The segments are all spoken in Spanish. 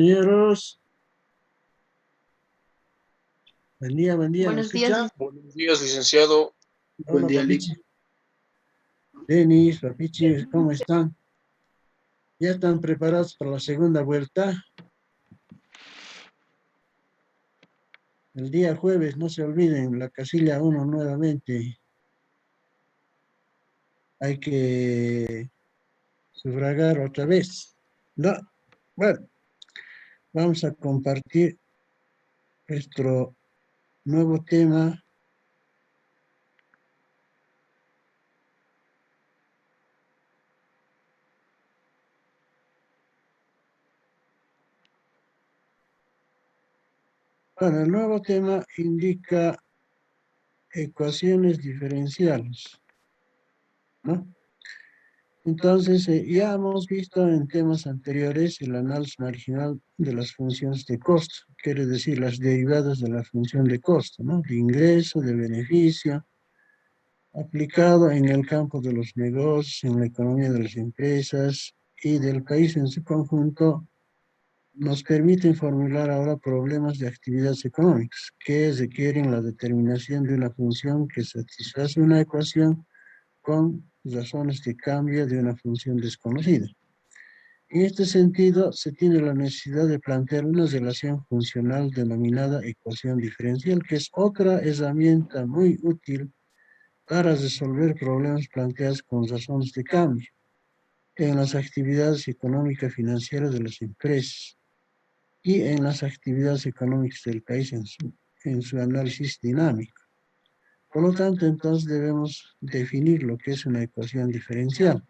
Compañeros, buen día, ¿me Buenos días, escucha? Buenos días, licenciado. Buen Hola, día, Papichi. Lick. Denis, Papichi, ¿cómo están? ¿Ya están preparados para la segunda vuelta? El día jueves, no se olviden, la casilla uno nuevamente. Hay que sufragar otra vez. No, bueno, vamos a compartir nuestro nuevo tema. Bueno, el nuevo tema indica ecuaciones diferenciales, ¿no? Entonces, ya hemos visto en temas anteriores el análisis marginal de las funciones de costo, quiere decir las derivadas de la función de costo, ¿no? De ingreso, de beneficio, aplicado en el campo de los negocios, en la economía de las empresas y del país en su conjunto, nos permiten formular ahora problemas de actividades económicas que requieren la determinación de una función que satisface una ecuación con razones de cambio de una función desconocida. En este sentido, se tiene la necesidad de plantear una relación funcional denominada ecuación diferencial, que es otra herramienta muy útil para resolver problemas planteados con razones de cambio en las actividades económicas financieras de las empresas y en las actividades económicas del país en su análisis dinámico. Por lo tanto, entonces debemos definir lo que es una ecuación diferencial.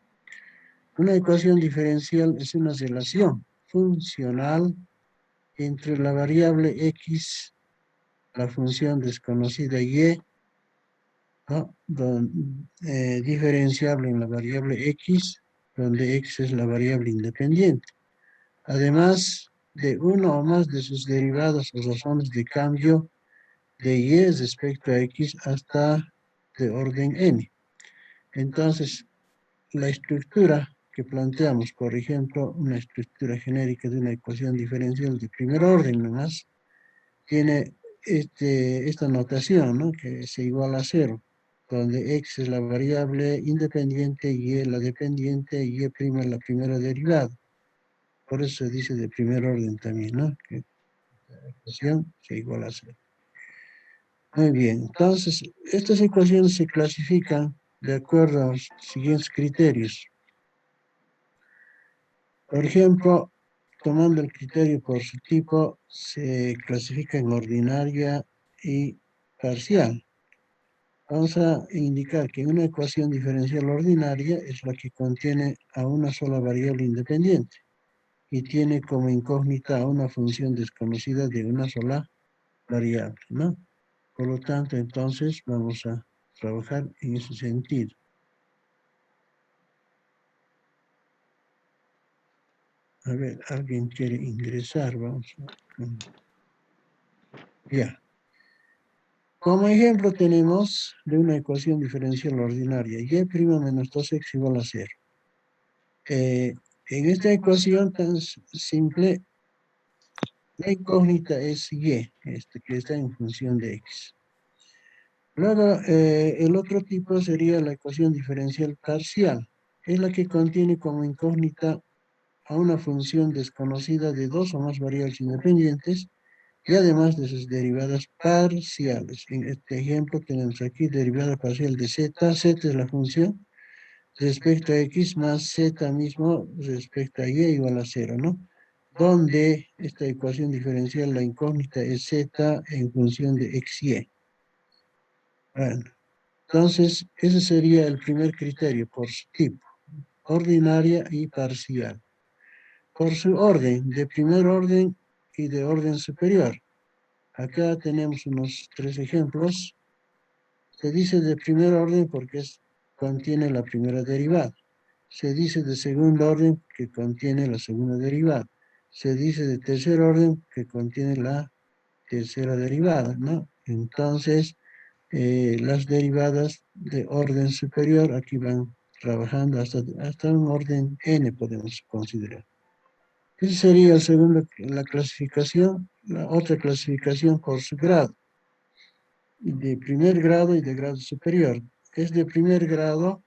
Una ecuación diferencial es una relación funcional entre la variable x, la función desconocida y, ¿no? Diferenciable en la variable x, donde x es la variable independiente. Además de uno o más de sus derivadas o razones de cambio de y respecto a x hasta de orden n. Entonces, la estructura que planteamos, por ejemplo, una estructura genérica de una ecuación diferencial de primer orden nomás, tiene esta notación, ¿no? Que se iguala a cero, donde x es la variable independiente, y es la dependiente, y prima es la primera derivada. Por eso se dice de primer orden también, ¿no? Que la ecuación se iguala a cero. Muy bien, entonces, estas ecuaciones se clasifican de acuerdo a los siguientes criterios. Por ejemplo, tomando el criterio por su tipo, se clasifica en ordinaria y parcial. Vamos a indicar que una ecuación diferencial ordinaria es la que contiene a una sola variable independiente y tiene como incógnita a una función desconocida de una sola variable, ¿no? Por lo tanto, entonces vamos a trabajar en ese sentido. A ver, alguien quiere ingresar, vamos a... Ya. Como ejemplo tenemos de una ecuación diferencial ordinaria, y' menos 2x igual a 0. En esta ecuación tan simple, la incógnita es y, que está en función de x. Luego, el otro tipo sería la ecuación diferencial parcial. Es la que contiene como incógnita a una función desconocida de dos o más variables independientes y además de sus derivadas parciales. En este ejemplo tenemos aquí derivada parcial de z. Z es la función respecto a x más z mismo respecto a y igual a 0, ¿no? Donde esta ecuación diferencial, la incógnita es z en función de x y. Bueno, entonces ese sería el primer criterio por su tipo, ordinaria y parcial. Por su orden, de primer orden y de orden superior. Acá tenemos unos 3 ejemplos. Se dice de primer orden porque contiene la primera derivada. Se dice de segundo orden que contiene la segunda derivada. Se dice de tercer orden que contiene la tercera derivada, ¿no? Entonces, las derivadas de orden superior aquí van trabajando hasta un orden n podemos considerar. Esa sería el segundo, la clasificación, la otra clasificación por su grado, de primer grado y de grado superior. Es de primer grado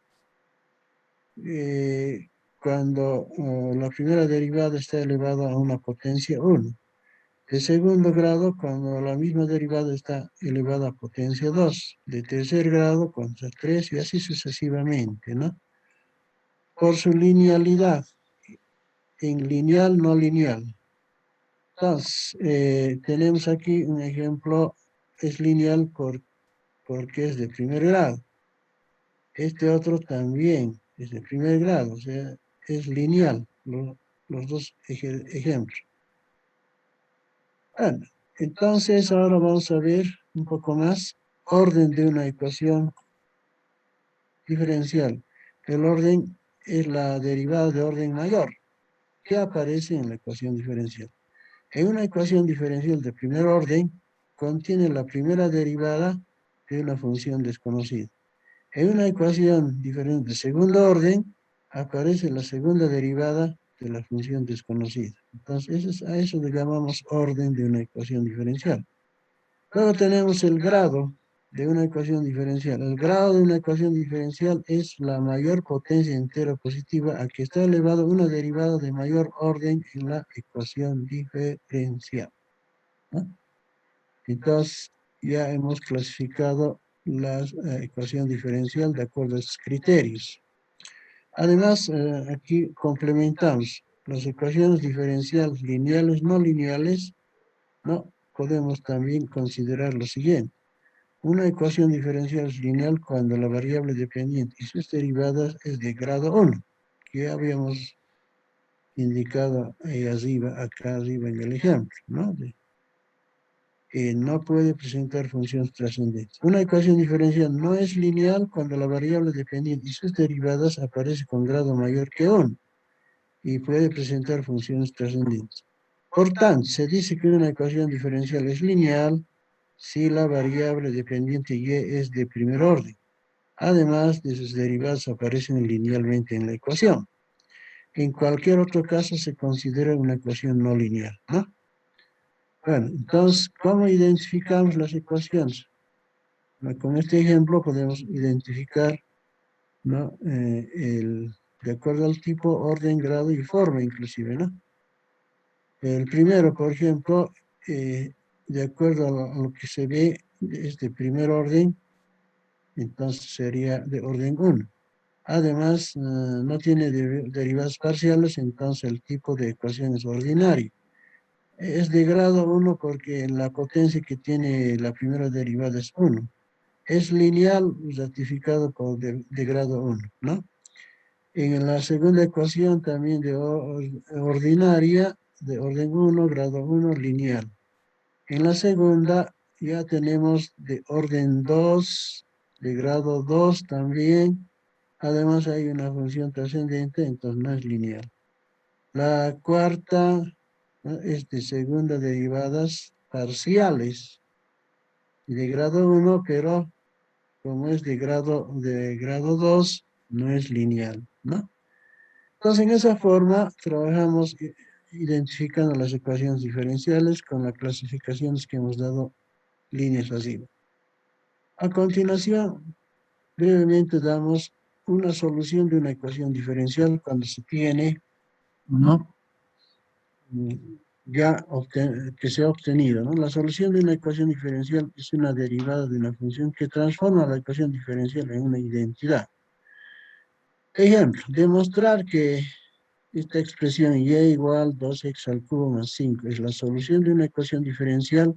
cuando la primera derivada está elevada a una potencia 1. De segundo grado, cuando la misma derivada está elevada a potencia 2. De tercer grado, cuando es 3, y así sucesivamente, ¿no? Por su linealidad, en lineal, no lineal. Entonces, tenemos aquí un ejemplo, es lineal porque es de primer grado. Este otro también es de primer grado, o sea, es lineal, los dos ejemplos. Bueno, entonces ahora vamos a ver un poco más orden de una ecuación diferencial. El orden es la derivada de orden mayor que aparece en la ecuación diferencial. En una ecuación diferencial de primer orden contiene la primera derivada de una función desconocida. En una ecuación diferente de segundo orden aparece la segunda derivada de la función desconocida. Entonces, a eso le llamamos orden de una ecuación diferencial. Luego tenemos el grado de una ecuación diferencial. El grado de una ecuación diferencial es la mayor potencia entera positiva a que está elevado una derivada de mayor orden en la ecuación diferencial, ¿no? Entonces, ya hemos clasificado la ecuación diferencial de acuerdo a estos criterios. Además, aquí complementamos las ecuaciones diferenciales lineales, no lineales, ¿no? Podemos también considerar lo siguiente. Una ecuación diferencial es lineal cuando la variable dependiente y sus derivadas es de grado 1, que habíamos indicado ahí arriba, acá arriba en el ejemplo, ¿no? No puede presentar funciones trascendentes. Una ecuación diferencial no es lineal cuando la variable dependiente y sus derivadas aparece con grado mayor que 1 y puede presentar funciones trascendentes. Por tanto, se dice que una ecuación diferencial es lineal si la variable dependiente y es de primer orden. Además de sus derivadas aparecen linealmente en la ecuación. En cualquier otro caso se considera una ecuación no lineal, ¿no? Bueno, entonces, ¿cómo identificamos las ecuaciones? Bueno, con este ejemplo podemos identificar, ¿no? De acuerdo al tipo, orden, grado y forma inclusive, ¿no? El primero, por ejemplo, de acuerdo a lo que se ve, es de primer orden, entonces sería de orden 1. Además, no tiene derivadas parciales, entonces el tipo de ecuación es ordinario. Es de grado 1 porque la potencia que tiene la primera derivada es 1. Es lineal ratificado por de grado 1, ¿no? En la segunda ecuación también de ordinaria, de orden 1, grado 1, lineal. En la segunda ya tenemos de orden 2, de grado 2 también. Además hay una función trascendente, entonces no es lineal. La cuarta, ¿no?, es de segunda derivadas parciales de grado 1, pero como es de grado 2, no es lineal, ¿no? Entonces, en esa forma trabajamos identificando las ecuaciones diferenciales con las clasificaciones que hemos dado líneas arriba. A continuación, brevemente damos una solución de una ecuación diferencial cuando se tiene, ¿no?, que se ha obtenido, ¿no? La solución de una ecuación diferencial es una derivada de una función que transforma la ecuación diferencial en una identidad. Ejemplo, demostrar que esta expresión y igual 2x al cubo más 5 es la solución de una ecuación diferencial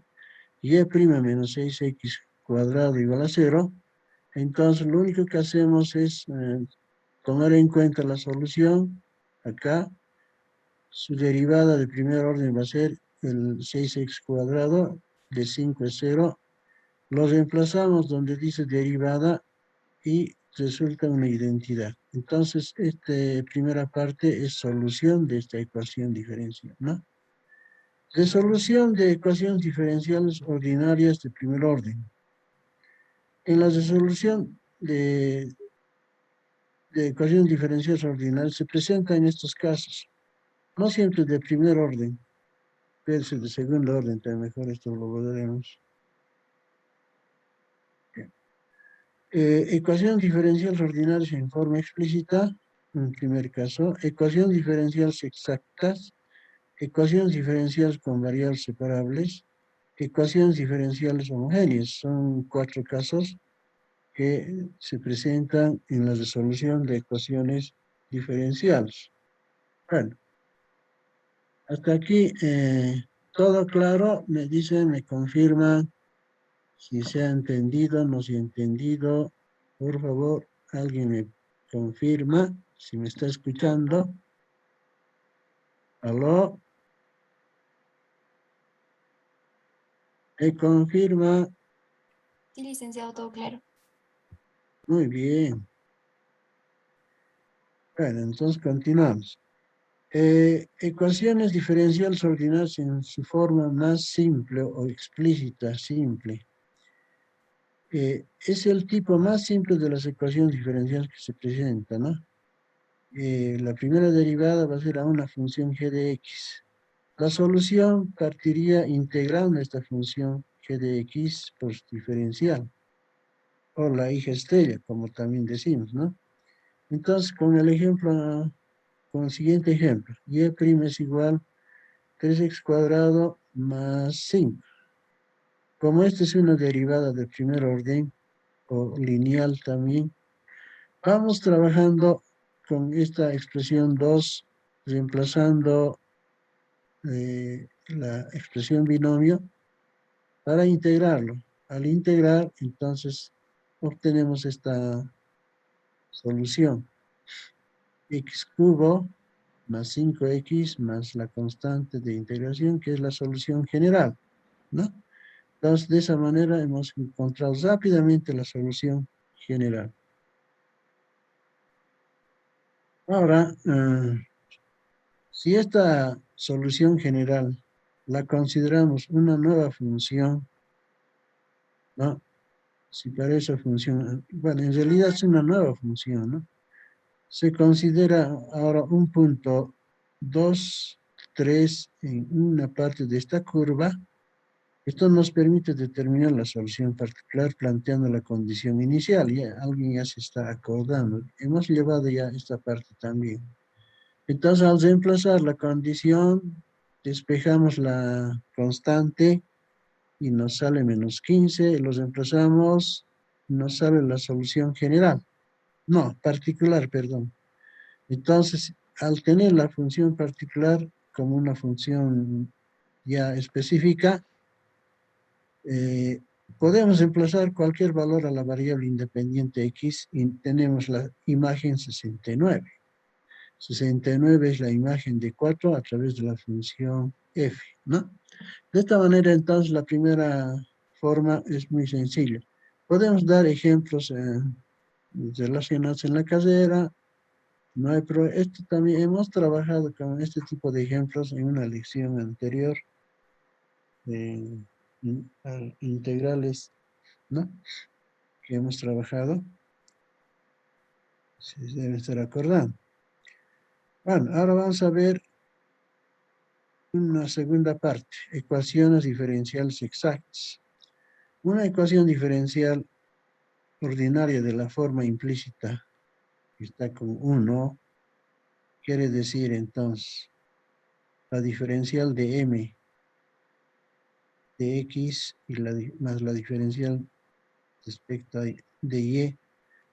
y' menos 6x cuadrado igual a 0. Entonces, lo único que hacemos es tomar en cuenta la solución. Acá, su derivada de primer orden va a ser el 6x cuadrado, de 5 es 0. Lo reemplazamos donde dice derivada y resulta una identidad. Entonces, esta primera parte es solución de esta ecuación diferencial, ¿no? Resolución de ecuaciones diferenciales ordinarias de primer orden. En la resolución de ecuaciones diferenciales ordinarias se presenta en estos casos. No siempre de primer orden, puede ser de segundo orden, pero mejor esto lo veremos. Ecuación diferencial ordinarias en forma explícita, en primer caso. Ecuación diferenciales exactas. Ecuaciones diferenciales con variables separables. Ecuaciones diferenciales homogéneas. Son 4 casos que se presentan en la resolución de ecuaciones diferenciales. Bueno, hasta aquí todo claro. Me dicen, me confirman si se ha entendido, no se ha entendido. Por favor, alguien me confirma si me está escuchando. ¿Aló? ¿Me confirma? Sí, licenciado, todo claro. Muy bien. Bueno, entonces continuamos. Ecuaciones diferenciales ordinarias en su forma más simple o explícita, simple. Es el tipo más simple de las ecuaciones diferenciales que se presentan, ¿no? La primera derivada va a ser a una función g de x. La solución partiría integrando esta función g de x por su diferencial, o la hija estrella, como también decimos, ¿no? Entonces, con el ejemplo, con el siguiente ejemplo, y' es igual 3x cuadrado más 5. Como esta es una derivada de primer orden, o lineal también, vamos trabajando con esta expresión 2, reemplazando la expresión binomio para integrarlo. Al integrar, entonces, obtenemos esta solución. X cubo más 5x más la constante de integración, que es la solución general, ¿no? Entonces, de esa manera hemos encontrado rápidamente la solución general. Ahora, si esta solución general la consideramos una nueva función, ¿no? Si para esa función, bueno, en realidad es una nueva función, ¿no? Se considera ahora un punto 2, 3 en una parte de esta curva. Esto nos permite determinar la solución particular planteando la condición inicial. Ya, alguien ya se está acordando. Hemos llevado ya esta parte también. Entonces, al reemplazar la condición, despejamos la constante y nos sale menos 15. Lo reemplazamos, nos sale la solución general. No, particular, perdón. Entonces, al tener la función particular como una función ya específica, podemos emplazar cualquier valor a la variable independiente x y tenemos la imagen 69. 69 es la imagen de 4 a través de la función f, ¿no? De esta manera, entonces, la primera forma es muy sencilla. Podemos dar ejemplos relacionados en la carrera. No hay esto también hemos trabajado con este tipo de ejemplos en una lección anterior de integrales, ¿no? Que hemos trabajado. Se deben estar acordando. Bueno, ahora vamos a ver una segunda parte, ecuaciones diferenciales exactas. Una ecuación diferencial ordinaria de la forma implícita, que está con 1, quiere decir entonces la diferencial de m de x y más la diferencial respecto de y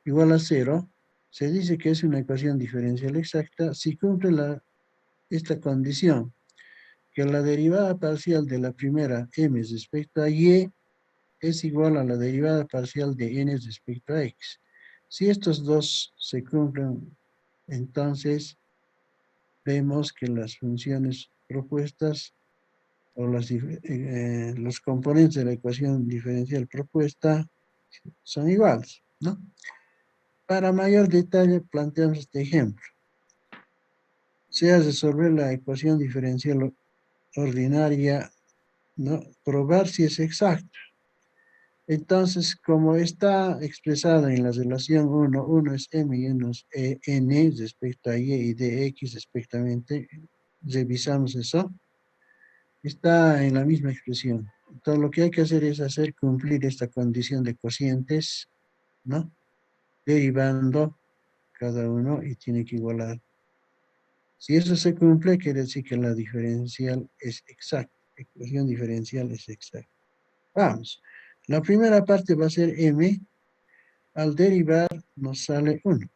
igual a 0, se dice que es una ecuación diferencial exacta si cumple esta condición, que la derivada parcial de la primera m respecto a y es igual a la derivada parcial de n respecto a x. Si estos dos se cumplen, entonces vemos que las funciones propuestas o los componentes de la ecuación diferencial propuesta son iguales, ¿no? Para mayor detalle, planteamos este ejemplo. Sea resolver la ecuación diferencial ordinaria, ¿no? Probar si es exacta. Entonces, como está expresada en la relación 1 es m y 1 es n respecto a y de x respectivamente, revisamos eso, está en la misma expresión. Entonces lo que hay que hacer es hacer cumplir esta condición de cocientes, ¿no? Derivando cada uno y tiene que igualar. Si eso se cumple, quiere decir que la diferencial es exacta. La ecuación diferencial es exacta. Vamos. La primera parte va a ser m. Al derivar nos sale 1.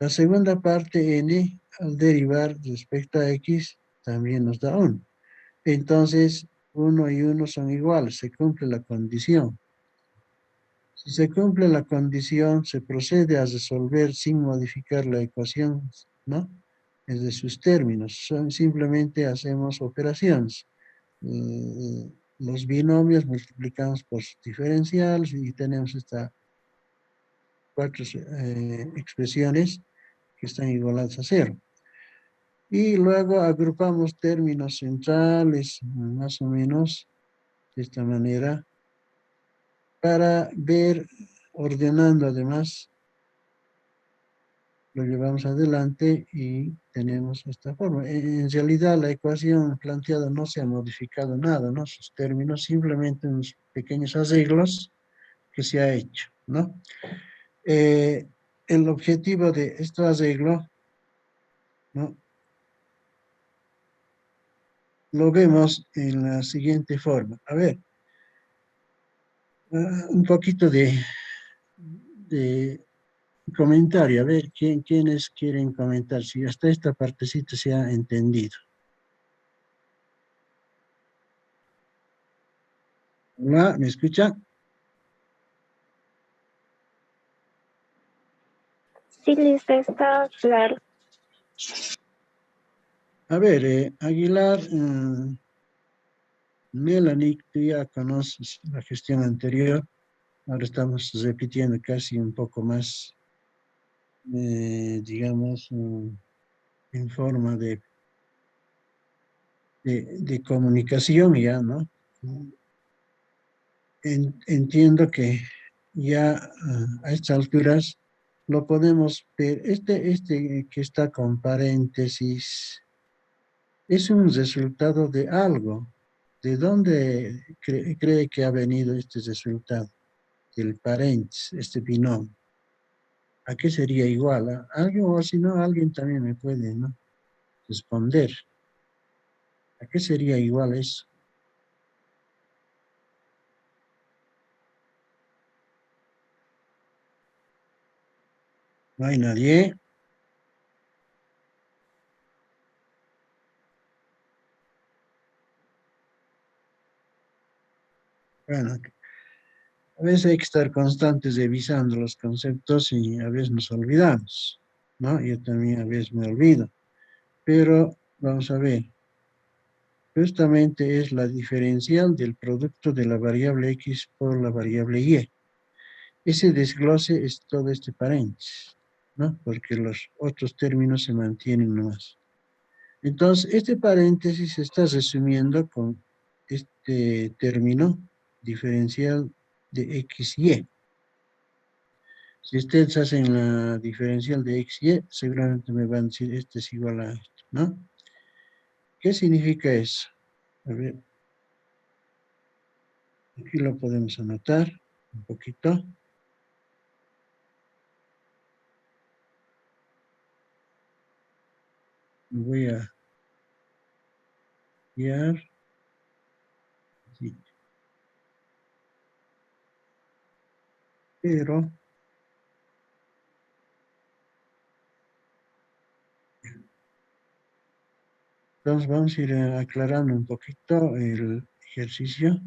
La segunda parte n, al derivar respecto a x, también nos da 1. Entonces, 1 y 1 son iguales, se cumple la condición. Si se cumple la condición, se procede a resolver sin modificar la ecuación, ¿no? Es de sus términos. Simplemente hacemos operaciones. Los binomios multiplicamos por sus diferenciales y tenemos estas 4 expresiones que están igualadas a 0. Y luego agrupamos términos centrales, más o menos, de esta manera, para ver, ordenando además, lo llevamos adelante y tenemos esta forma. En realidad la ecuación planteada no se ha modificado nada, ¿no? Sus términos, simplemente unos pequeños arreglos que se ha hecho, ¿no? El objetivo de este arreglo, ¿no? Lo vemos en la siguiente forma. A ver, un poquito de comentario. A ver, ¿quiénes quieren comentar? Si hasta esta partecita se ha entendido. Hola, ¿me escucha? Sí, listo, está claro. A ver, Aguilar, Melanie, tú ya conoces la gestión anterior. Ahora estamos repitiendo casi un poco más, digamos, en forma de comunicación ya, ¿no? Entiendo que ya a estas alturas lo podemos ver. Este que está con paréntesis es un resultado de algo. ¿De dónde cree que ha venido este resultado? Del paréntesis, este binomio. ¿A qué sería igual? ¿A algo? O si no, alguien también me puede, ¿no? Responder. ¿A qué sería igual eso? ¿No hay nadie? Bueno, a veces hay que estar constantes revisando los conceptos y a veces nos olvidamos, ¿no? Yo también a veces me olvido. Pero vamos a ver. Justamente es la diferencial del producto de la variable x por la variable y. Ese desglose es todo este paréntesis, ¿no? Porque los otros términos se mantienen nomás. Entonces, este paréntesis se está resumiendo con este término diferencial de x y. Si ustedes hacen la diferencial de x y, seguramente me van a decir, este es igual a esto, ¿no? ¿Qué significa eso? A ver, aquí lo podemos anotar un poquito. Voy a guiar. Sí. Pero entonces vamos a ir aclarando un poquito el ejercicio.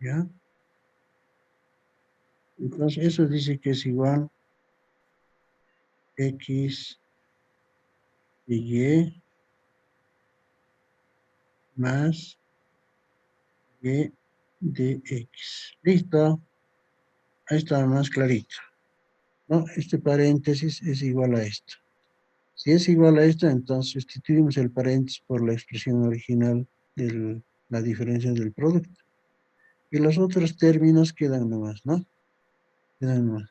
¿Ya? Entonces eso dice que es igual x de y más y de x. ¿Listo? Ahí está más clarito, ¿no? Este paréntesis es igual a esto. Si es igual a esto, entonces sustituimos el paréntesis por la expresión original de la diferencia del producto. Y los otros términos quedan nomás, ¿no? Quedan nomás.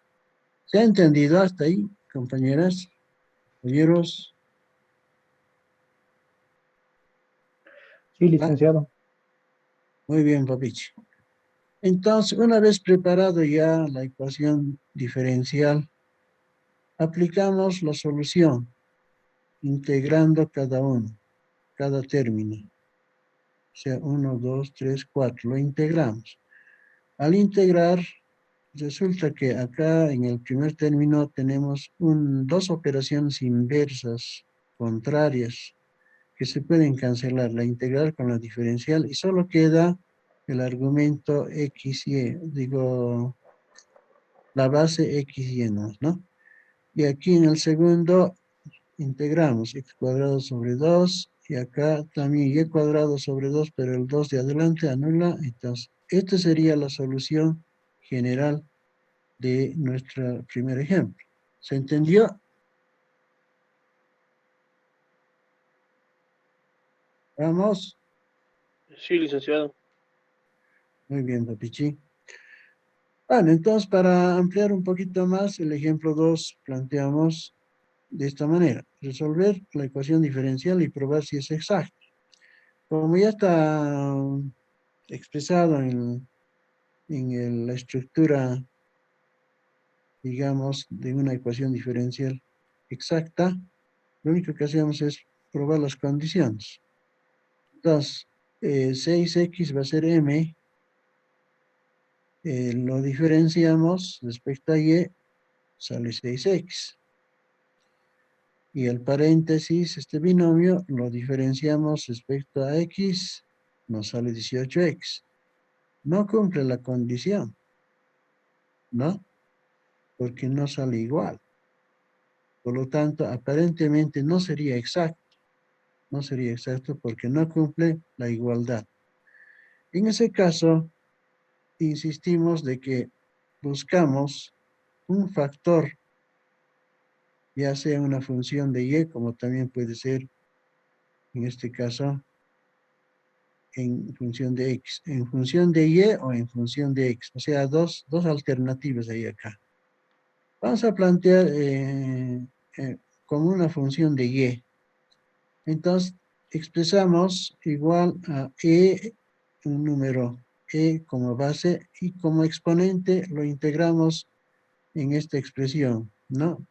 ¿Se ha entendido hasta ahí? compañeras, compañeros. Sí, licenciado. Muy bien, Papichi. Entonces, una vez preparado ya la ecuación diferencial, aplicamos la solución, integrando cada uno, cada término. O sea, 1, 2, 3, 4, lo integramos. Al integrar, resulta que acá en el primer término tenemos dos operaciones inversas, contrarias, que se pueden cancelar, la integral con la diferencial, y solo queda el argumento x, y, digo, la base x y ¿no? Y aquí en el segundo integramos x cuadrado sobre 2, y acá también y cuadrado sobre 2, pero el 2 de adelante anula. Entonces, esta sería la solución general de nuestro primer ejemplo. ¿Se entendió? Vamos. Sí, licenciado. Muy bien, Papichi. Bueno, entonces para ampliar un poquito más, el ejemplo 2 planteamos de esta manera. Resolver la ecuación diferencial y probar si es exacta. Como ya está expresado en la estructura, digamos, de una ecuación diferencial exacta, lo único que hacemos es probar las condiciones. Entonces, 6x va a ser m, lo diferenciamos respecto a y, sale 6x. Y el paréntesis, este binomio, lo diferenciamos respecto a x, nos sale 18x. No cumple la condición, ¿no? Porque no sale igual. Por lo tanto, aparentemente no sería exacto. No sería exacto porque no cumple la igualdad. En ese caso, insistimos de que buscamos un factor, ya sea una función de y, como también puede ser, en este caso, en función de x. En función de y o en función de x. O sea, dos alternativas ahí acá. Vamos a plantear como una función de y. Entonces, expresamos igual a un número como base, y como exponente lo integramos en esta expresión, ¿no?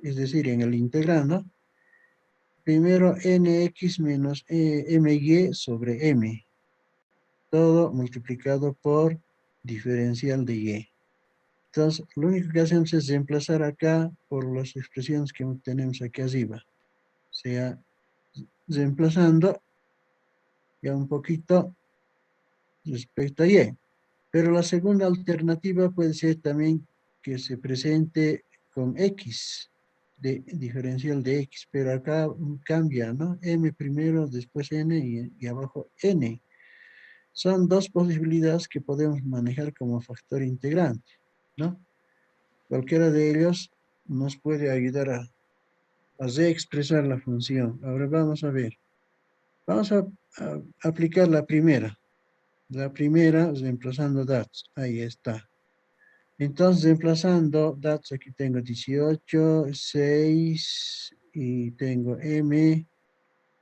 Es decir, en el integrando, primero nx menos my sobre m, todo multiplicado por diferencial de y. Entonces, lo único que hacemos es reemplazar acá por las expresiones que tenemos aquí arriba. O sea, reemplazando ya un poquito respecto a y. Pero la segunda alternativa puede ser también que se presente con x, de diferencial de x, pero acá cambia, ¿no? M primero, después n y abajo n. Son dos posibilidades que podemos manejar como factor integrante, ¿no? Cualquiera de ellos nos puede ayudar a reexpresar la función. Ahora vamos a ver. Vamos a aplicar la primera. La primera reemplazando datos. Ahí está. Entonces, reemplazando datos, aquí tengo 18, 6 y tengo m,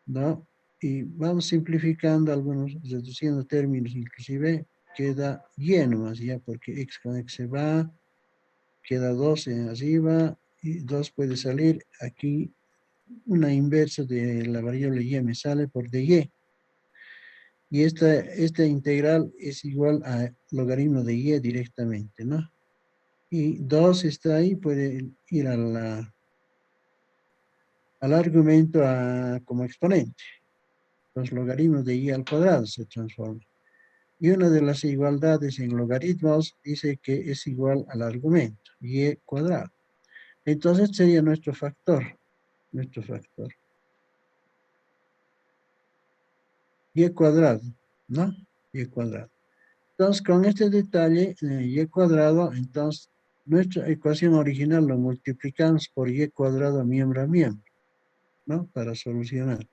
¿no? Y vamos simplificando algunos, reduciendo términos, inclusive queda y nomás, ya, porque x con x se va, queda 2 en arriba, y 2 puede salir, aquí una inversa de la variable y me sale por dy. Y esta integral es igual a logaritmo de y directamente, ¿no? Y 2 está ahí, puede ir al argumento como exponente. Los logaritmos de y al cuadrado se transforman. Y una de las igualdades en logaritmos dice que es igual al argumento, y cuadrado. Entonces sería nuestro factor. Nuestro factor. Y cuadrado, ¿no? Y cuadrado. Entonces, con este detalle, y cuadrado, entonces, nuestra ecuación original lo multiplicamos por y cuadrado miembro a miembro, ¿no? Para solucionar.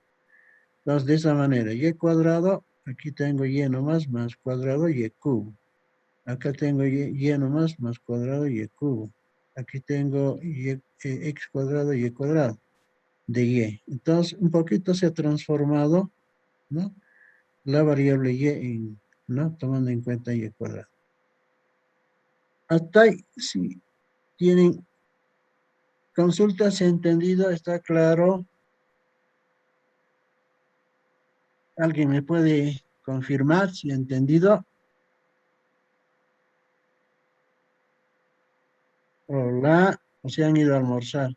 Entonces, de esa manera, y cuadrado, aquí tengo y nomás, más cuadrado y cubo. Acá tengo y nomás, más cuadrado y cubo. Aquí tengo x cuadrado y cuadrado de y. Entonces, un poquito se ha transformado, ¿no? La variable y en, ¿no? Tomando en cuenta y cuadrado. Hasta ahí, si tienen consultas, entendido, está claro. ¿Alguien me puede confirmar si ha entendido? Hola, o se han ido a almorzar.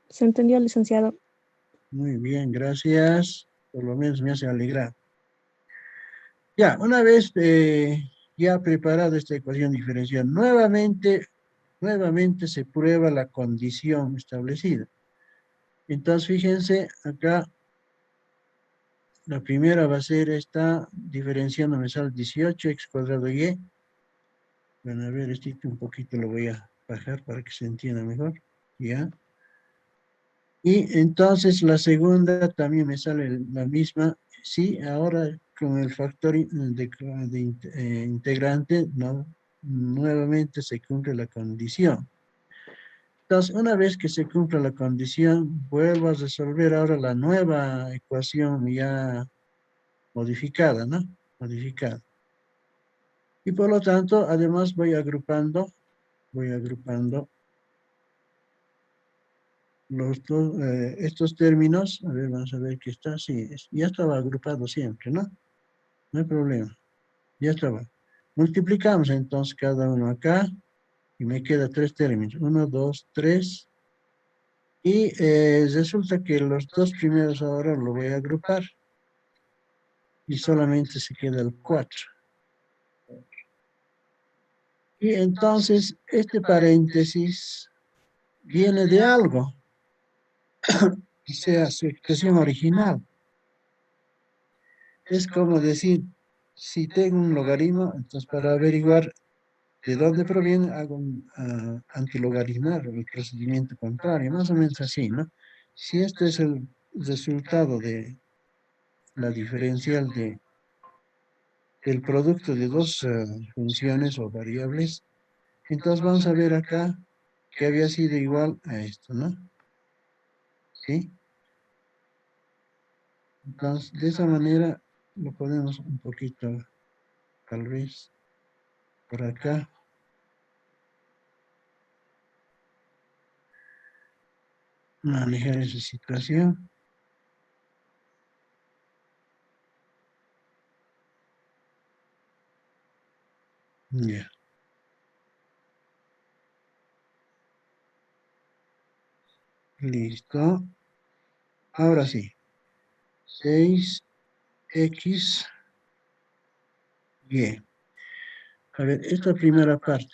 Se entendió, licenciado. Muy bien, gracias. Por lo menos me hace alegrar. Ya, una vez ya preparada esta ecuación diferencial, nuevamente se prueba la condición establecida. Entonces, fíjense, acá la primera va a ser esta, diferenciando me sale 18x cuadrado y. Bueno, a ver, este un poquito lo voy a bajar para que se entienda mejor. Ya. Y entonces la segunda también me sale la misma. Sí, ahora con el factor integrante, ¿no? Nuevamente se cumple la condición. Entonces, una vez que se cumpla la condición, vuelvo a resolver ahora la nueva ecuación ya modificada, ¿no? Modificada. Y por lo tanto, además voy agrupando estos términos. A ver, vamos a ver qué está. Sí, ya estaba agrupado siempre, ¿no? No hay problema. Ya estaba. Multiplicamos entonces cada uno acá y me queda 3 términos. 1, 2, 3. Y resulta que los dos primeros ahora lo voy a agrupar y solamente se queda el 4. Y entonces este paréntesis viene de algo, que sea su expresión original. Es como decir, si tengo un logaritmo, entonces para averiguar de dónde proviene, hago un antilogaritmar, el procedimiento contrario, más o menos así, ¿no? Si este es el resultado de la diferencial del producto de dos funciones o variables, entonces vamos a ver acá que había sido igual a esto, ¿no? ¿Sí? Entonces, de esa manera lo podemos un poquito, tal vez, por acá. Manejar esa situación. Ya. Listo. Ahora sí. 6x, y. A ver, esta primera parte.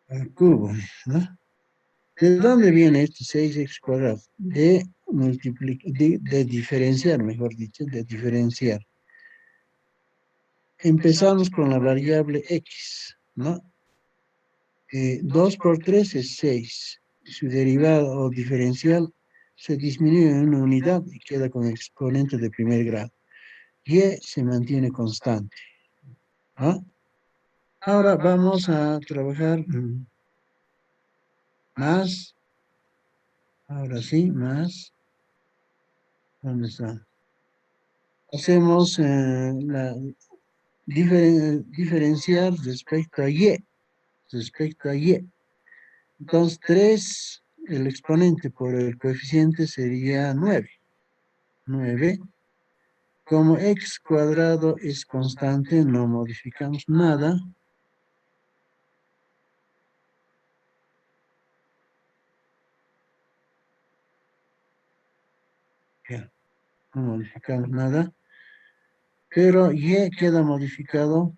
Al cubo, ¿no? ¿De dónde viene este 6x cuadrado? De diferenciar, mejor dicho, de diferenciar. Empezamos con la variable x, ¿no? 2 por 3 es 6. Su derivada o diferencial se disminuye en una unidad y queda con exponente de primer grado. Y se mantiene constante. ¿Ah? Ahora vamos a trabajar más. Ahora sí, más. ¿Dónde está? Hacemos la diferenciar respecto a y. Respecto a y. Entonces, 3, el exponente por el coeficiente sería 9. 9. Como x cuadrado es constante, no modificamos nada. Ya, no modificamos nada. Pero y queda modificado,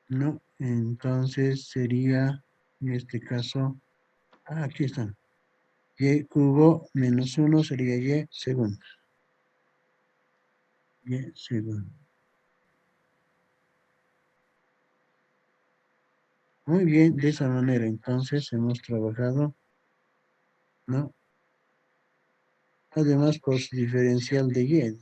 ¿no? Entonces sería, en este caso, aquí están. Y cubo menos 1 sería y segundo. Y segundo. Muy bien, de esa manera entonces hemos trabajado, ¿no? Además por su diferencial de y.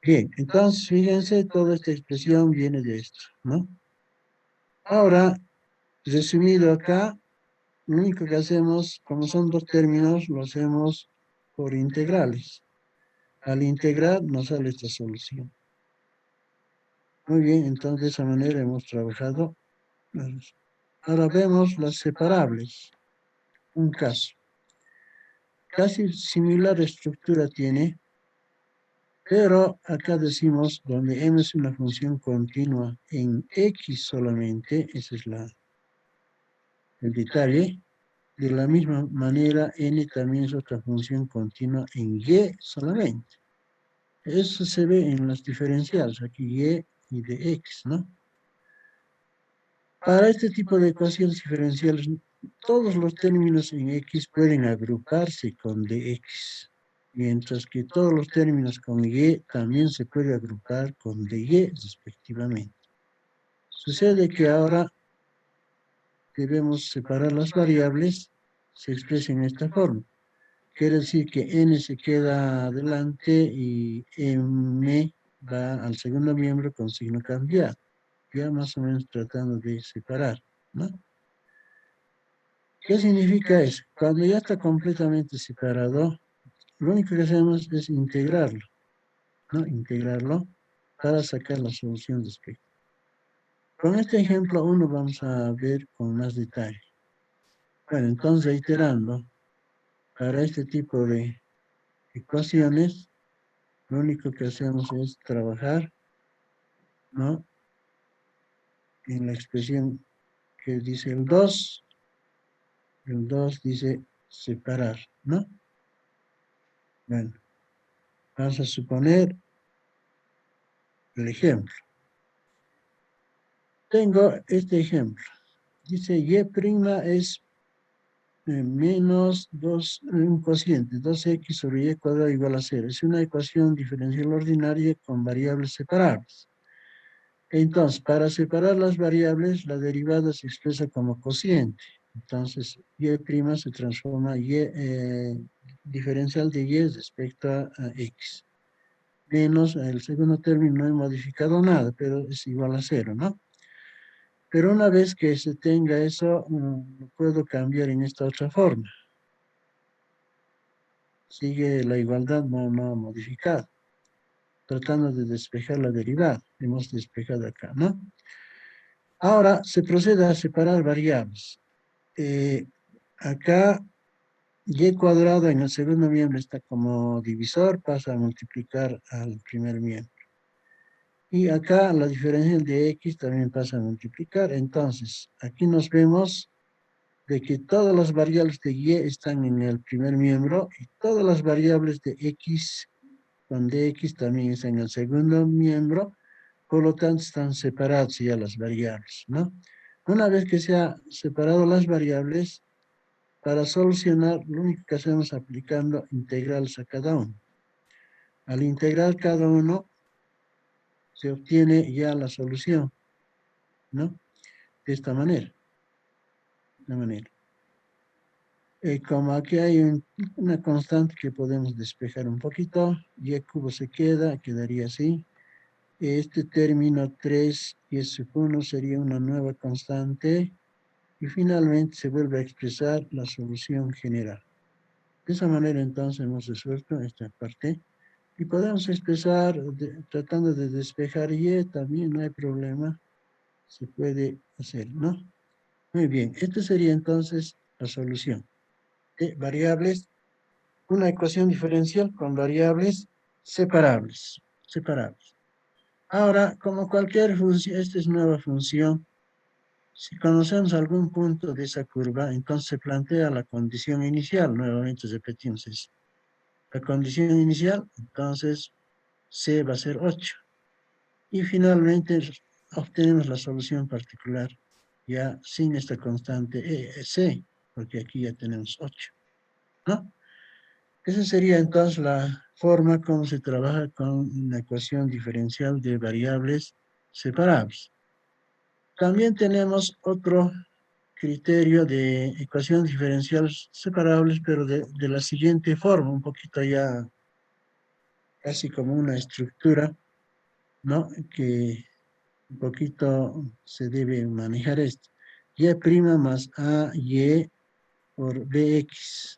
Bien, entonces fíjense, toda esta expresión viene de esto, ¿no? Ahora, resumido acá, lo único que hacemos, como son dos términos, lo hacemos por integrales. Al integrar nos sale esta solución. Muy bien, entonces de esa manera hemos trabajado. Ahora vemos las separables. Un caso. Casi similar estructura tiene, pero acá decimos donde m es una función continua en x solamente, ese es el detalle. De la misma manera, n también es otra función continua en y solamente. Eso se ve en las diferenciales, aquí y de x, ¿no? Para este tipo de ecuaciones diferenciales, todos los términos en x pueden agruparse con dx, mientras que todos los términos con y también se pueden agrupar con dy respectivamente. Sucede que ahora debemos separar las variables, se expresa en esta forma. Quiere decir que n se queda adelante y m va al segundo miembro con signo cambiado. Ya más o menos tratando de separar, ¿no? ¿Qué significa eso? Cuando ya está completamente separado, lo único que hacemos es integrarlo, ¿no? Integrarlo para sacar la solución respectiva. Con este ejemplo 1 vamos a ver con más detalle. Bueno, entonces reiterando, para este tipo de ecuaciones, lo único que hacemos es trabajar, ¿no? En la expresión que dice el 2 dice separar, ¿no? Bueno, vamos a suponer el ejemplo. Tengo este ejemplo. Dice y' es menos 2, un cociente, 2x sobre y cuadrado igual a 0. Es una ecuación diferencial ordinaria con variables separables. Entonces, para separar las variables, la derivada se expresa como cociente. Entonces, y' se transforma diferencial de y respecto a x. Menos el segundo término no he modificado nada, pero es igual a 0, ¿no? Pero una vez que se tenga eso, lo puedo cambiar en esta otra forma. Sigue la igualdad no modificada. Tratando de despejar la derivada. Hemos despejado acá, ¿no? Ahora se procede a separar variables. Acá y cuadrado en el segundo miembro está como divisor, pasa a multiplicar al primer miembro. Y acá la diferencia de x también pasa a multiplicar. Entonces, aquí nos vemos de que todas las variables de y están en el primer miembro y todas las variables de x con dx también están en el segundo miembro. Por lo tanto, están separadas ya las variables, ¿no? Una vez que se han separado las variables, para solucionar, lo único que hacemos es aplicando integrales a cada uno. Al integrar cada uno, se obtiene ya la solución, ¿no? De esta manera. Como aquí hay una constante que podemos despejar un poquito, y cubo se quedaría así. Este término 3 y sub 1 sería una nueva constante, y finalmente se vuelve a expresar la solución general. De esa manera entonces hemos resuelto esta parte. Y podemos expresar, tratando de despejar y también no hay problema, se puede hacer, ¿no? Muy bien, esta sería entonces la solución de variables, una ecuación diferencial con variables separables. Ahora, como cualquier función, esta es nueva función. Si conocemos algún punto de esa curva, entonces se plantea la condición inicial. Nuevamente repetimos eso. La condición inicial, entonces, C va a ser 8. Y finalmente obtenemos la solución particular, ya sin esta constante C, porque aquí ya tenemos 8. ¿No? Esa sería entonces la forma como se trabaja con una ecuación diferencial de variables separables. También tenemos otro criterio de ecuaciones diferenciales separables, pero de la siguiente forma, un poquito ya casi como una estructura, ¿no? Que un poquito se debe manejar esto. Y' más AY por BX.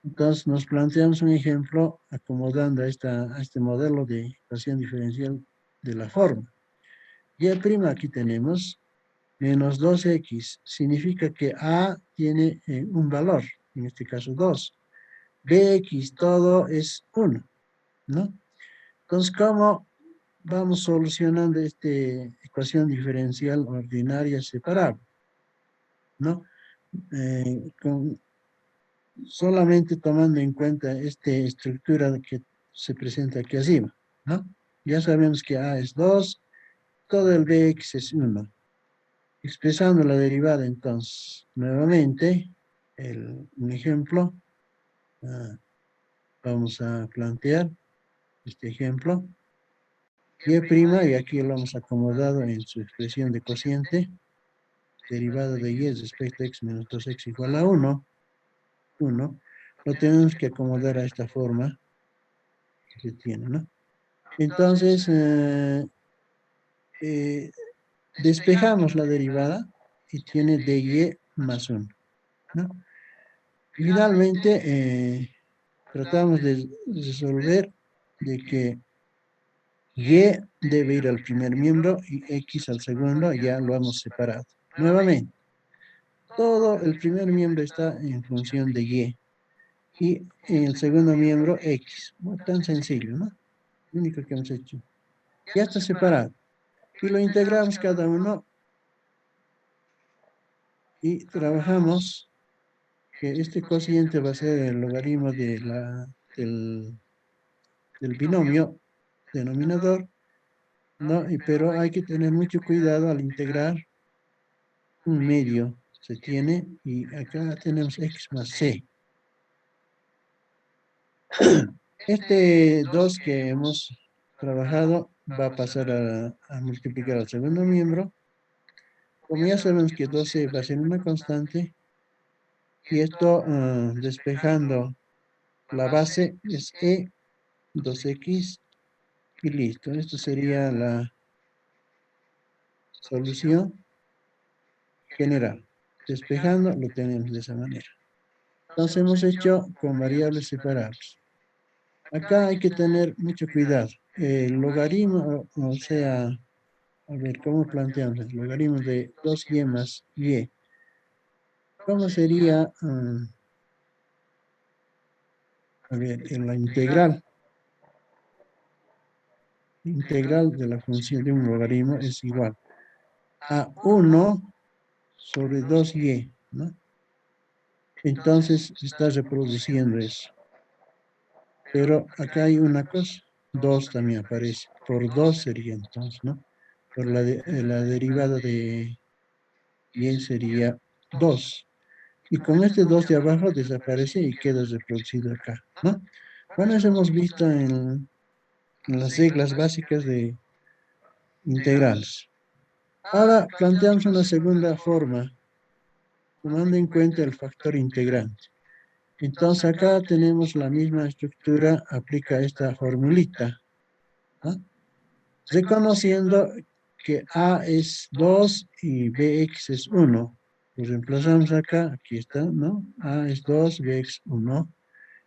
Entonces nos planteamos un ejemplo acomodando a este modelo de ecuación diferencial de la forma. Y' aquí tenemos menos 2x. Significa que A tiene un valor, en este caso 2. Bx todo es 1, ¿no? Entonces, ¿cómo vamos solucionando esta ecuación diferencial ordinaria separable? ¿No? Solamente tomando en cuenta esta estructura que se presenta aquí arriba, ¿no? Ya sabemos que A es 2, todo el Bx es 1. Expresando la derivada, entonces, nuevamente, un ejemplo, vamos a plantear este ejemplo. Y' y aquí lo hemos acomodado en su expresión de cociente, derivada de y respecto a x menos 2x igual a 1, lo tenemos que acomodar a esta forma que se tiene, ¿no? Entonces, despejamos la derivada y tiene dy más 1, ¿no? Finalmente, tratamos de resolver de que y debe ir al primer miembro y x al segundo, ya lo hemos separado. Nuevamente, todo el primer miembro está en función de y en el segundo miembro x. No, tan sencillo, ¿no? Lo único que hemos hecho. Ya está separado. Y lo integramos cada uno y trabajamos que este cociente va a ser el logaritmo del binomio denominador, ¿no? Pero hay que tener mucho cuidado al integrar un medio. Se tiene, y acá tenemos x más c. Este 2 que hemos trabajado va a pasar a multiplicar al segundo miembro. Como ya sabemos que 12 va a ser una constante, y esto despejando la base es 2x, y listo. Esto sería la solución general. Despejando lo tenemos de esa manera. Entonces hemos hecho con variables separables. Acá hay que tener mucho cuidado. El logaritmo, o sea, a ver, ¿cómo planteamos? El logaritmo de 2y más y. ¿Cómo sería? A ver, en la integral. Integral de la función de un logaritmo es igual a 1 sobre 2y, ¿no? Entonces está reproduciendo eso. Pero acá hay una cosa, 2 también aparece. Por 2 sería entonces, ¿no? Por la derivada de y sería 2. Y con este 2 de abajo desaparece y queda reproducido acá, ¿no? Bueno, eso hemos visto en las reglas básicas de integrales. Ahora planteamos una segunda forma, tomando en cuenta el factor integrante. Entonces acá tenemos la misma estructura, aplica esta formulita, ¿no? Reconociendo que A es 2 y Bx es 1. Lo reemplazamos acá, aquí está, ¿no? A es 2, Bx 1.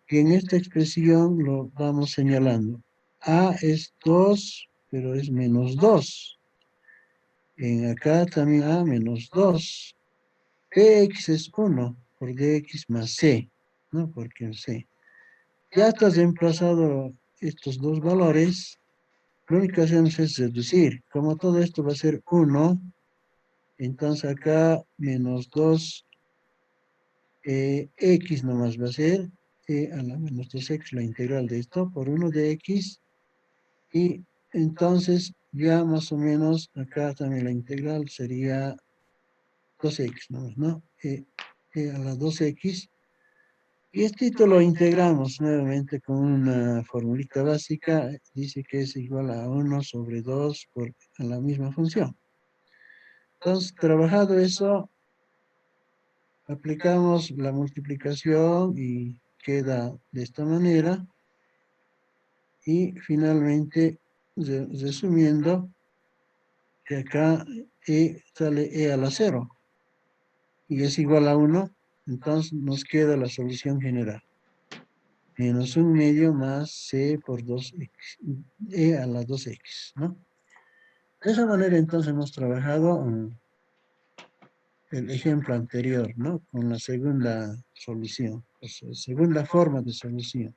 Y en esta expresión lo vamos señalando. A es 2, pero es menos 2. En acá también A menos 2. Bx es 1 por dx más c, ¿no? Porque en c. Ya está reemplazado estos dos valores. Lo único que hacemos es reducir. Como todo esto va a ser 1, entonces acá menos 2, x nomás va a ser a la menos 2x, la integral de esto, por 1 de x. Y entonces ya más o menos acá también la integral sería 2x nomás, ¿no? A la 2x. Y esto lo integramos nuevamente con una formulita básica. Dice que es igual a 1 sobre 2 por a la misma función. Entonces, trabajado eso, aplicamos la multiplicación y queda de esta manera. Y finalmente, resumiendo, que acá E sale E a la 0 y es igual a 1, entonces nos queda la solución general. Menos 1/2 más C por 2x, E a la 2x, ¿no? De esa manera entonces hemos trabajado el ejemplo anterior, ¿no? Con la segunda solución, o sea, segunda forma de solución.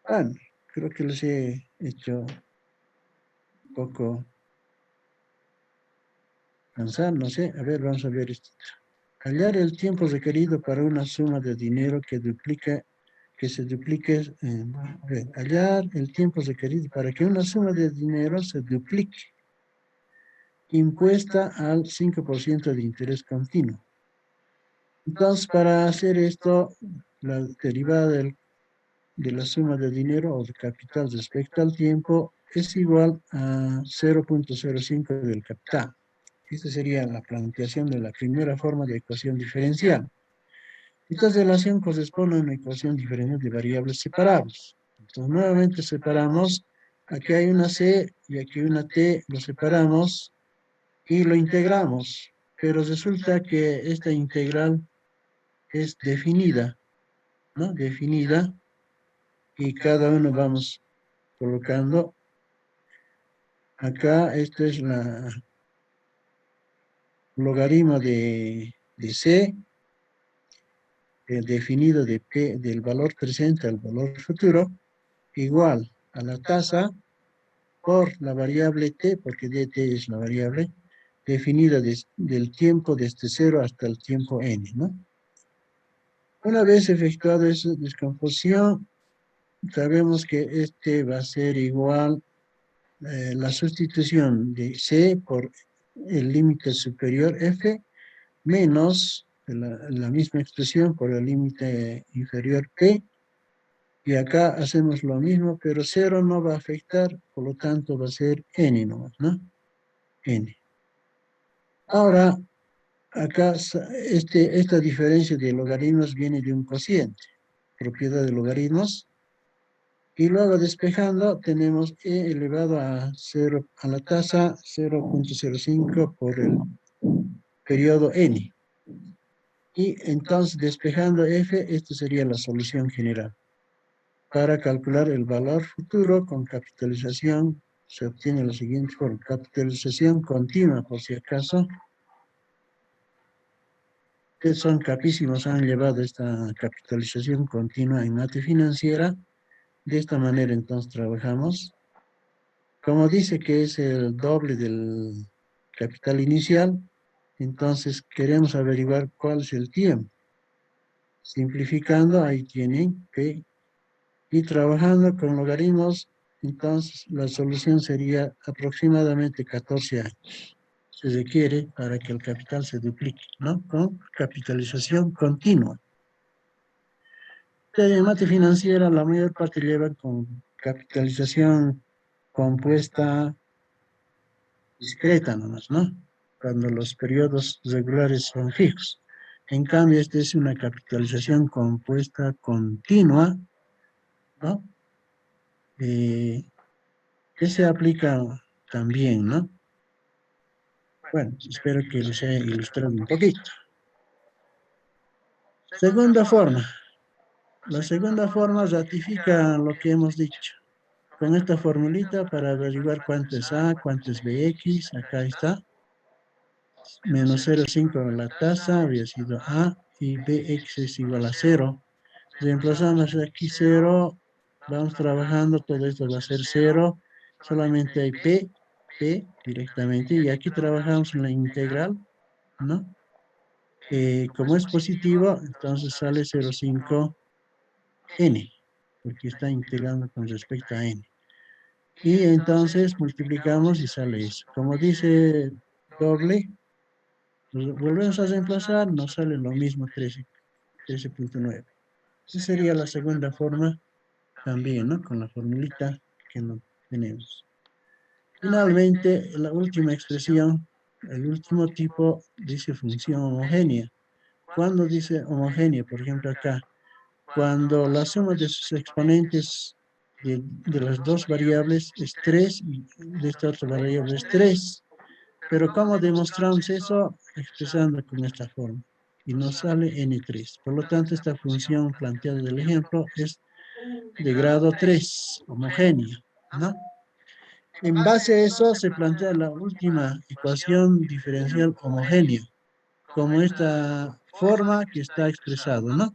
Bueno, creo que les he hecho un poco cansar, no sé. A ver, vamos a ver esto. Hallar el tiempo requerido para una suma de dinero que se duplique. A ver, hallar el tiempo requerido para que una suma de dinero se duplique, impuesta al 5% de interés continuo. Entonces, para hacer esto, la derivada de la suma de dinero o de capital respecto al tiempo es igual a 0.05 del capital. Esta sería la planteación de la primera forma de ecuación diferencial. Esta relación corresponde a una ecuación diferencial de variables separables. Entonces, nuevamente separamos. Aquí hay una C y aquí hay una T, lo separamos y lo integramos. Pero resulta que esta integral es definida, ¿no? Definida, y cada uno vamos colocando. Acá esto es la logaritmo de C, definido de P, del valor presente al valor futuro, igual a la tasa por la variable T, porque dt es la variable, definida del tiempo desde 0 hasta el tiempo n, ¿no? Una vez efectuada esa descomposición, sabemos que este va a ser igual la sustitución de C por el límite superior F menos la misma expresión por el límite inferior P. Y acá hacemos lo mismo, pero 0 no va a afectar, por lo tanto va a ser n nomás, ¿no? N. Ahora, acá esta diferencia de logaritmos viene de un cociente, propiedad de logaritmos. Y luego despejando tenemos e elevado a 0 a la tasa 0.05 por el periodo n. Y entonces despejando f, esta sería la solución general. Para calcular el valor futuro con capitalización se obtiene la siguiente forma. Capitalización continua, por si acaso. Que son capísimos, han llevado esta capitalización continua en mate financiera. De esta manera entonces trabajamos. Como dice que es el doble del capital inicial, entonces queremos averiguar cuál es el tiempo. Simplificando, ahí tienen P. Y trabajando con logaritmos, entonces la solución sería aproximadamente 14 años. Se requiere para que el capital se duplique, ¿no? Con capitalización continua. En mate financiera, la mayor parte lleva con capitalización compuesta discreta nomás, ¿no? Cuando los periodos regulares son fijos. En cambio, esta es una capitalización compuesta continua, ¿no? Que se aplica también, ¿no? Bueno, espero que les haya ilustrado un poquito. Segunda forma. La segunda forma ratifica lo que hemos dicho. Con esta formulita para averiguar cuánto es A, cuánto es BX, acá está. Menos 0,5 la tasa había sido A y BX es igual a 0. Reemplazamos aquí 0, vamos trabajando, todo esto va a ser 0. Solamente hay P directamente, y aquí trabajamos en la integral, ¿no? Como es positivo, entonces sale 0,5 n, porque está integrando con respecto a n. Y entonces multiplicamos y sale eso. Como dice doble, volvemos a reemplazar, nos sale lo mismo, 13.9. Esa sería la segunda forma también, ¿no? Con la formulita que no tenemos. Finalmente, la última expresión, el último tipo dice función homogénea. ¿Cuándo dice homogénea? Por ejemplo, acá, cuando la suma de sus exponentes de las dos variables es 3 y de esta otra variable es 3. Pero ¿cómo demostramos eso? Expresando con esta forma. Y nos sale n3. Por lo tanto, esta función planteada del ejemplo es de grado 3, homogénea, ¿no? En base a eso se plantea la última ecuación diferencial homogénea, como esta forma que está expresado, ¿no?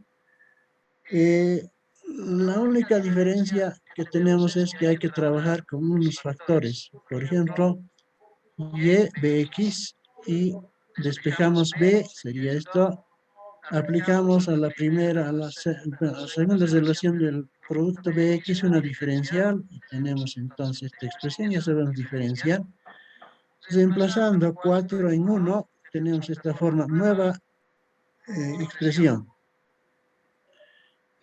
La única diferencia que tenemos es que hay que trabajar con unos factores. Por ejemplo, y, bx, y despejamos b, sería esto. Aplicamos a la primera, bueno, a la segunda relación del producto bx una diferencial, y tenemos entonces esta expresión, ya sabemos diferenciar. Reemplazando 4 en 1, tenemos esta forma, nueva expresión.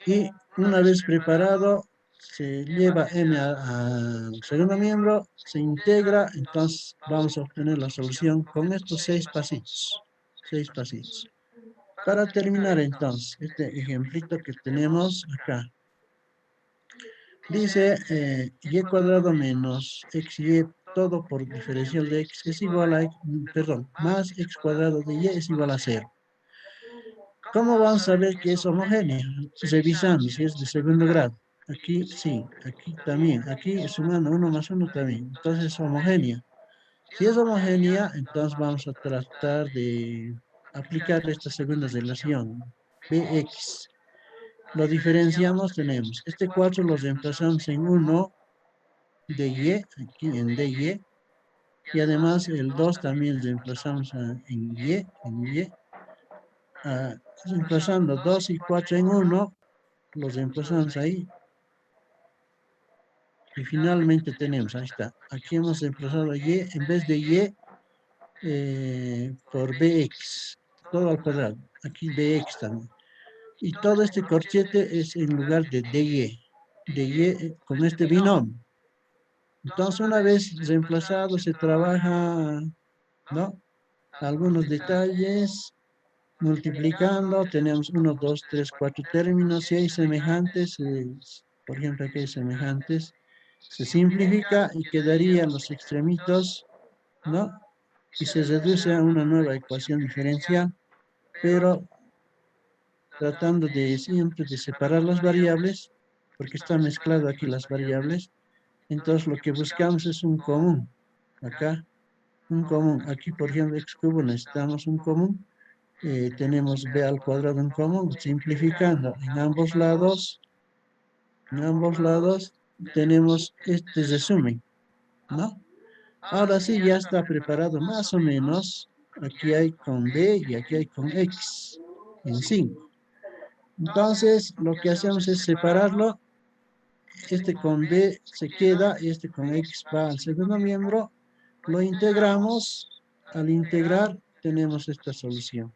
Y una vez preparado, se lleva m al segundo miembro, se integra, entonces vamos a obtener la solución con estos 6 pasitos. 6 pasitos. Para terminar entonces, este ejemplito que tenemos acá. Dice y cuadrado menos xy todo por diferencial de x es igual a, más x cuadrado de y es igual a 0. ¿Cómo vamos a ver que es homogéneo? Revisando si es de segundo grado. Aquí sí, aquí también. Aquí sumando 1 más 1 también. Entonces es homogénea. Si es homogénea, entonces vamos a tratar de aplicar esta segunda relación. Bx. Lo diferenciamos, tenemos. Este 4 lo reemplazamos en 1 de y, aquí en dy. Y además el 2 también reemplazamos en y, reemplazando 2 y 4 en 1, los reemplazamos ahí. Y finalmente tenemos, ahí está. Aquí hemos reemplazado y, en vez de y, por bx, todo al cuadrado. Aquí bx también. Y todo este corchete es en lugar de dy. Dy con este binomio. Entonces, una vez reemplazado, se trabaja, ¿no? Algunos detalles. Multiplicando, tenemos 1, 2, 3, 4 términos. Si hay semejantes, por ejemplo, aquí hay semejantes, se simplifica y quedarían los extremitos, ¿no? Y se reduce a una nueva ecuación diferencial, pero tratando de siempre de separar las variables, porque está mezclado aquí las variables. Entonces, lo que buscamos es un común. Acá, un común. Aquí, por ejemplo, x cubo necesitamos un común. Tenemos b al cuadrado en común, simplificando en ambos lados tenemos este resumen, ¿no? Ahora sí ya está preparado más o menos, aquí hay con b y aquí hay con x en 5. Entonces lo que hacemos es separarlo, este con b se queda y este con x va al segundo miembro, lo integramos, al integrar tenemos esta solución,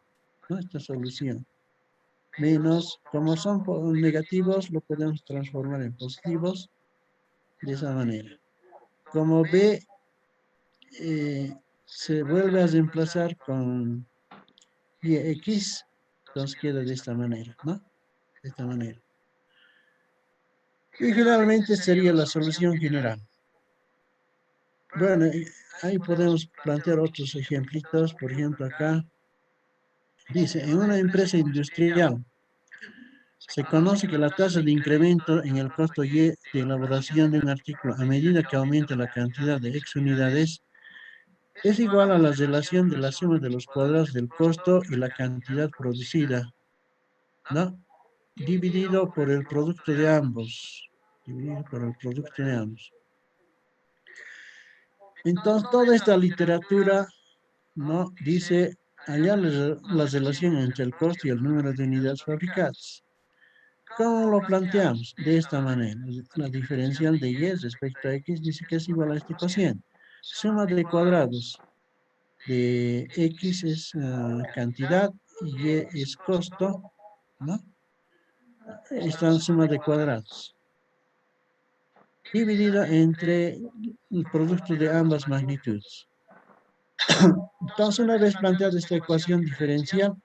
¿no? Esta solución. Menos, como son negativos, lo podemos transformar en positivos de esa manera. Como b se vuelve a reemplazar con x, entonces queda de esta manera, ¿no? De esta manera. Y generalmente sería la solución general. Bueno, ahí podemos plantear otros ejemplitos. Por ejemplo, acá dice, en una empresa industrial, se conoce que la tasa de incremento en el costo Y de elaboración de un artículo a medida que aumenta la cantidad de X unidades es igual a la relación de la suma de los cuadrados del costo y la cantidad producida, ¿no? Dividido por el producto de ambos. Dividido por el producto de ambos. Entonces, toda esta literatura, ¿no? Dice, hallar la relación entre el costo y el número de unidades fabricadas. ¿Cómo lo planteamos? De esta manera. La diferencial de y respecto a x dice que es igual a este cociente. Suma de cuadrados de x es cantidad y es costo, ¿no? Esta suma de cuadrados. Dividida entre el producto de ambas magnitudes. Entonces, una vez planteada esta ecuación diferencial,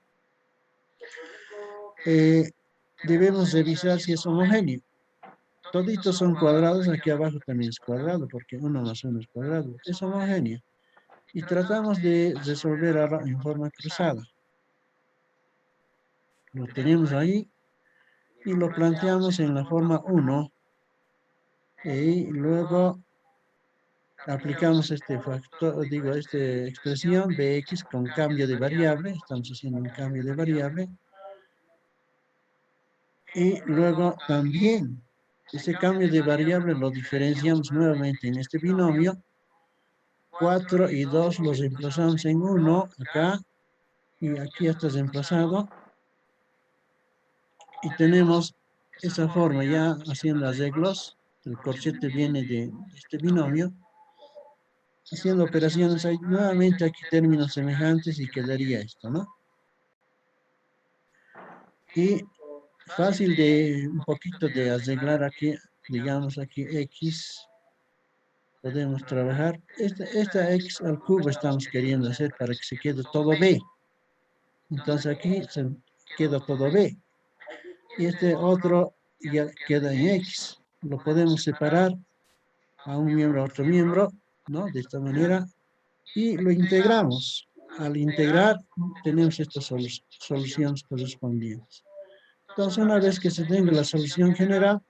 debemos revisar si es homogéneo. toditos son cuadrados, aquí abajo también es cuadrado, porque 1 más 1 es cuadrado. Es homogéneo. Y tratamos de resolver ahora en forma cruzada. Lo tenemos ahí y lo planteamos en la forma 1. Y luego aplicamos este factor, digo, esta expresión bx con cambio de variable. Estamos haciendo un cambio de variable. Y luego también ese cambio de variable lo diferenciamos nuevamente en este binomio. 4 y 2 los reemplazamos en 1 acá. Y aquí está reemplazado. Y tenemos esa forma ya haciendo arreglos. El corchete viene de este binomio. Haciendo operaciones hay nuevamente aquí términos semejantes y quedaría esto, ¿no? Y fácil de un poquito de arreglar aquí, digamos aquí x, podemos trabajar. Esta x al cubo estamos queriendo hacer para que se quede todo b. Entonces aquí se queda todo b. Y este otro ya queda en x. Lo podemos separar a un miembro a otro miembro, ¿no? De esta manera. Y lo integramos. Al integrar, tenemos estas soluciones correspondientes. Entonces, una vez que se tenga la solución general,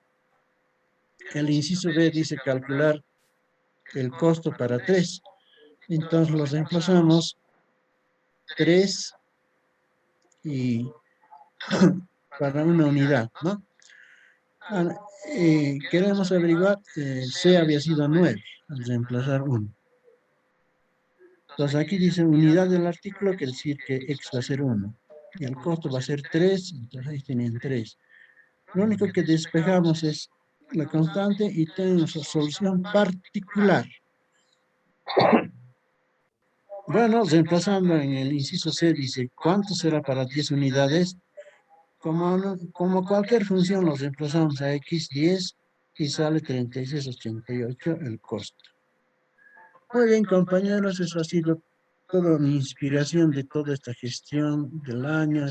el inciso B dice calcular el costo para 3. Entonces, los reemplazamos 3 y para una unidad, ¿no? Queremos averiguar, C había sido 9, al reemplazar 1. Entonces aquí dice unidad del artículo, que decir que x va a ser 1. Y el costo va a ser 3, entonces ahí tienen 3. Lo único que despejamos es la constante y tenemos la solución particular. Bueno, reemplazando en el inciso C, dice, ¿cuánto será para 10 unidades? Como cualquier función, lo reemplazamos a x10 y sale 36,88 el costo. Muy bien, compañeros, eso ha sido toda mi inspiración de toda esta gestión del año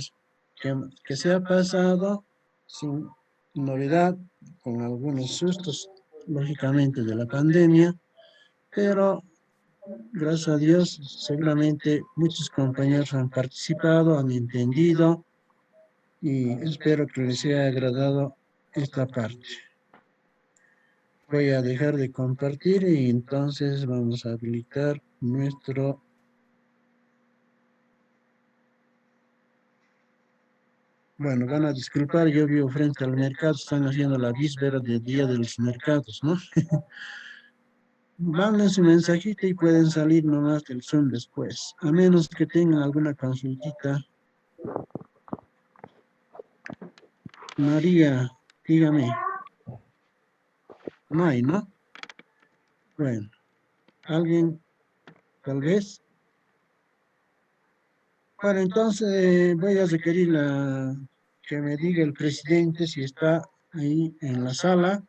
que se ha pasado sin novedad, con algunos sustos, lógicamente, de la pandemia, pero gracias a Dios, seguramente muchos compañeros han participado, han entendido y espero que les haya agradado esta parte. Voy a dejar de compartir y entonces vamos a habilitar nuestro... Bueno, van a disculpar, yo vivo frente al mercado, están haciendo la víspera del Día de los Mercados, ¿no? Manden su mensajito y pueden salir nomás del Zoom después, a menos que tengan alguna consultita. María, dígame. No hay, ¿no? Bueno, ¿alguien tal vez? Bueno, entonces voy a requerir que me diga el presidente si está ahí en la sala.